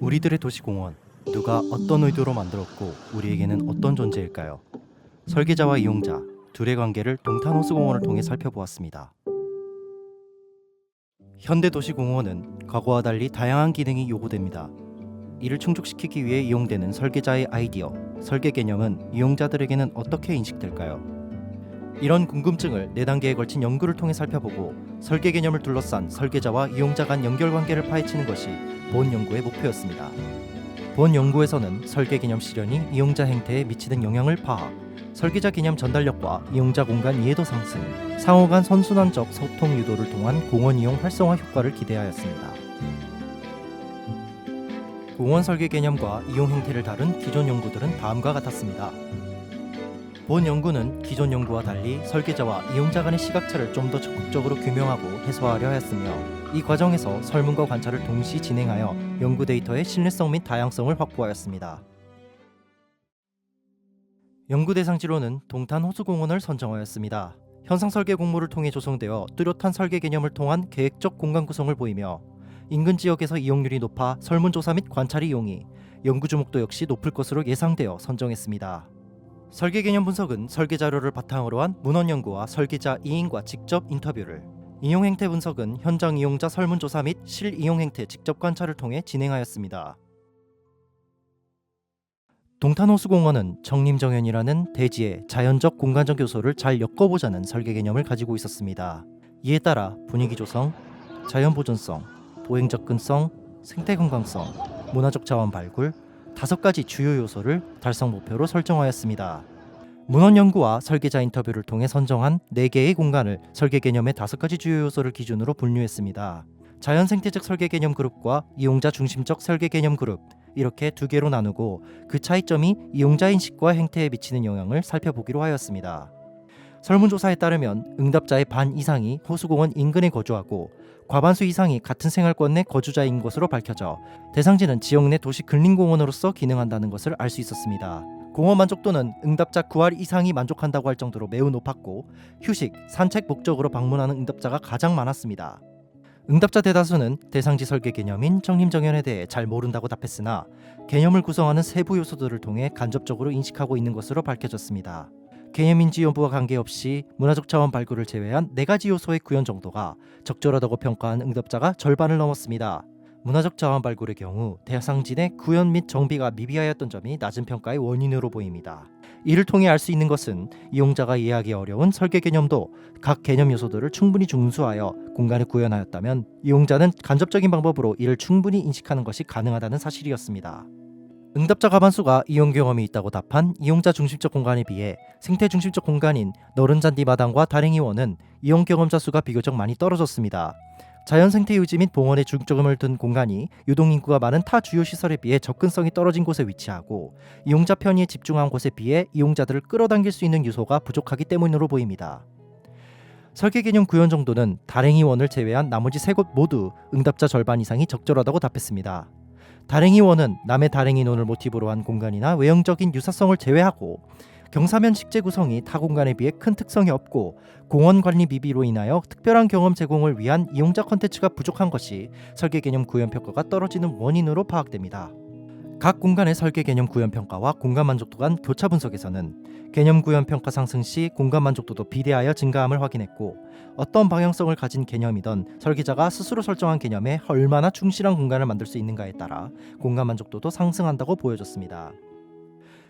우리들의 도시공원, 누가 어떤 의도로 만들었고 우리에게는 어떤 존재일까요? 설계자와 이용자, 둘의 관계를 동탄호수공원을 통해 살펴보았습니다. 현대도시공원은 과거와 달리 다양한 기능이 요구됩니다. 이를 충족시키기 위해 이용되는 설계자의 아이디어, 설계 개념은 이용자들에게는 어떻게 인식될까요? 이런 궁금증을 4단계에 걸친 연구를 통해 살펴보고 설계 개념을 둘러싼 설계자와 이용자 간 연결관계를 파헤치는 것이 본 연구의 목표였습니다. 본 연구에서는 설계 개념 실현이 이용자 행태에 미치는 영향을 파악, 설계자 개념 전달력과 이용자 공간 이해도 상승, 상호 간 선순환적 소통 유도를 통한 공원 이용 활성화 효과를 기대하였습니다. 공원 설계 개념과 이용 행태를 다룬 기존 연구들은 다음과 같았습니다. 본 연구는 기존 연구와 달리 설계자와 이용자 간의 시각차를 좀 더 적극적으로 규명하고 해소하려 했으며, 이 과정에서 설문과 관찰을 동시 진행하여 연구 데이터의 신뢰성 및 다양성을 확보하였습니다. 연구 대상지로는 동탄호수공원을 선정하였습니다. 현상 설계 공모를 통해 조성되어 뚜렷한 설계 개념을 통한 계획적 공간 구성을 보이며, 인근 지역에서 이용률이 높아 설문조사 및 관찰 이용이, 연구 주목도 역시 높을 것으로 예상되어 선정했습니다. 설계 개념 분석은 설계 자료를 바탕으로 한 문헌 연구와 설계자 이인과 직접 인터뷰를, 이용 행태 분석은 현장 이용자 설문조사 및 실 이용 행태 직접 관찰을 통해 진행하였습니다. 동탄호수공원은 정림정연이라는 대지의 자연적 공간적 요소를 잘 엮어보자는 설계 개념을 가지고 있었습니다. 이에 따라 분위기 조성, 자연 보존성, 보행 접근성, 생태 건강성, 문화적 자원 발굴 5가지 주요 요소를 달성 목표로 설정하였습니다. 문헌 연구와 설계자 인터뷰를 통해 선정한 4개의 공간을 설계 개념의 5가지 주요 요소를 기준으로 분류했습니다. 자연 생태적 설계 개념 그룹과 이용자 중심적 설계 개념 그룹, 이렇게 2개로 나누고 그 차이점이 이용자 인식과 행태에 미치는 영향을 살펴보기로 하였습니다. 설문조사에 따르면 응답자의 반 이상이 호수공원 인근에 거주하고 과반수 이상이 같은 생활권 내 거주자인 것으로 밝혀져 대상지는 지역 내 도시 근린공원으로서 기능한다는 것을 알 수 있었습니다. 공원 만족도는 응답자 9할 이상이 만족한다고 할 정도로 매우 높았고, 휴식, 산책 목적으로 방문하는 응답자가 가장 많았습니다. 응답자 대다수는 대상지 설계 개념인 정림정연에 대해 잘 모른다고 답했으나 개념을 구성하는 세부 요소들을 통해 간접적으로 인식하고 있는 것으로 밝혀졌습니다. 개념인지 여부와 관계없이 문화적 자원 발굴을 제외한 4가지 요소의 구현 정도가 적절하다고 평가한 응답자가 절반을 넘었습니다. 문화적 자원 발굴의 경우 대상지 내 구현 및 정비가 미비하였던 점이 낮은 평가의 원인으로 보입니다. 이를 통해 알 수 있는 것은 이용자가 이해하기 어려운 설계 개념도 각 개념 요소들을 충분히 준수하여 공간을 구현하였다면 이용자는 간접적인 방법으로 이를 충분히 인식하는 것이 가능하다는 사실이었습니다. 응답자 과반수가 이용 경험이 있다고 답한 이용자 중심적 공간에 비해 생태 중심적 공간인 너른잔디 마당과 다랭이원은 이용 경험자 수가 비교적 많이 떨어졌습니다. 자연 생태 유지 및 봉헌에 중점을 둔 공간이 유동인구가 많은 타 주요 시설에 비해 접근성이 떨어진 곳에 위치하고 이용자 편의에 집중한 곳에 비해 이용자들을 끌어당길 수 있는 요소가 부족하기 때문으로 보입니다. 설계 개념 구현 정도는 다랭이원을 제외한 나머지 3곳 모두 응답자 절반 이상이 적절하다고 답했습니다. 다랭이원은 남해 다랭이논을 모티브로 한 공간이나 외형적인 유사성을 제외하고 경사면 식재 구성이 타 공간에 비해 큰 특성이 없고 공원 관리 미비로 인하여 특별한 경험 제공을 위한 이용자 컨텐츠가 부족한 것이 설계 개념 구현 평가가 떨어지는 원인으로 파악됩니다. 각 공간의 설계 개념 구현 평가와 공간 만족도 간 교차 분석에서는 개념 구현 평가 상승 시 공간 만족도도 비대하여 증가함을 확인했고, 어떤 방향성을 가진 개념이든 설계자가 스스로 설정한 개념에 얼마나 충실한 공간을 만들 수 있는가에 따라 공간 만족도도 상승한다고 보여졌습니다.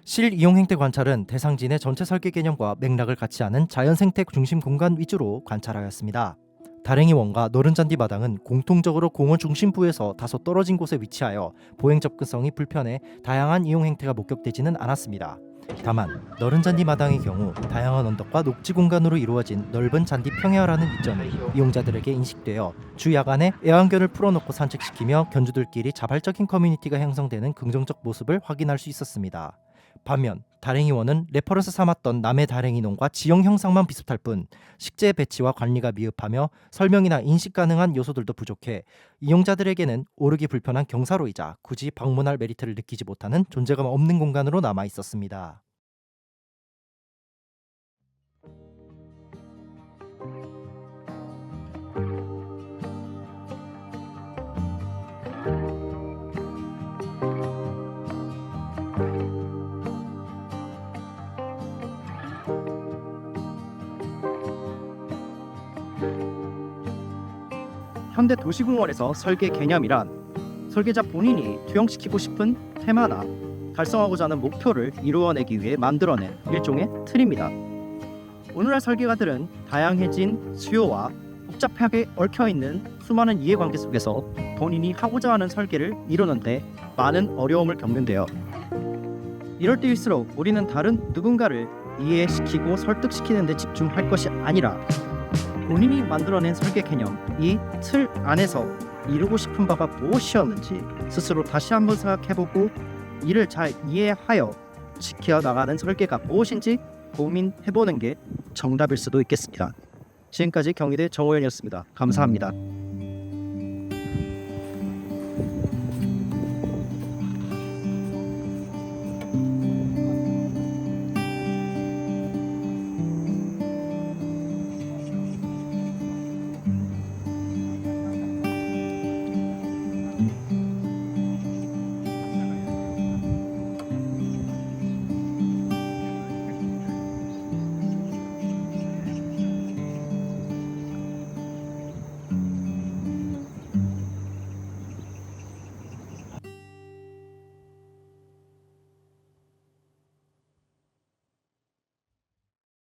실 이용 행태 관찰은 대상지 내 전체 설계 개념과 맥락을 같이 하는 자연 생태 중심 공간 위주로 관찰하였습니다. 다랭이원과 너른잔디 마당은 공통적으로 공원 중심부에서 다소 떨어진 곳에 위치하여 보행 접근성이 불편해 다양한 이용 행태가 목격되지는 않았습니다. 다만 너른잔디 마당의 경우 다양한 언덕과 녹지 공간으로 이루어진 넓은 잔디 평야라는 이점이 이용자들에게 인식되어 주 야간에 애완견을 풀어놓고 산책시키며 견주들끼리 자발적인 커뮤니티가 형성되는 긍정적 모습을 확인할 수 있었습니다. 반면 다랭이원은 레퍼런스 삼았던 남해 다랭이논과 지형 형상만 비슷할 뿐 식재 배치와 관리가 미흡하며 설명이나 인식 가능한 요소들도 부족해 이용자들에게는 오르기 불편한 경사로이자 굳이 방문할 메리트를 느끼지 못하는 존재감 없는 공간으로 남아 있었습니다. 현대 도시공원에서 설계 개념이란 설계자 본인이 투영시키고 싶은 테마나 달성하고자 하는 목표를 이루어내기 위해 만들어낸 일종의 틀입니다. 오늘날 설계가들은 다양해진 수요와 복잡하게 얽혀있는 수많은 이해관계 속에서 본인이 하고자 하는 설계를 이루는데 많은 어려움을 겪는데요. 이럴 때일수록 우리는 다른 누군가를 이해시키고 설득시키는 데 집중할 것이 아니라 본인이 만들어낸 설계 개념, 이 틀 안에서 이루고 싶은 바가 무엇이었는지 스스로 다시 한번 생각해보고 이를 잘 이해하여 지켜나가는 설계가 무엇인지 고민해보는 게 정답일 수도 있겠습니다. 지금까지 경희대 정호연이었습니다. 감사합니다.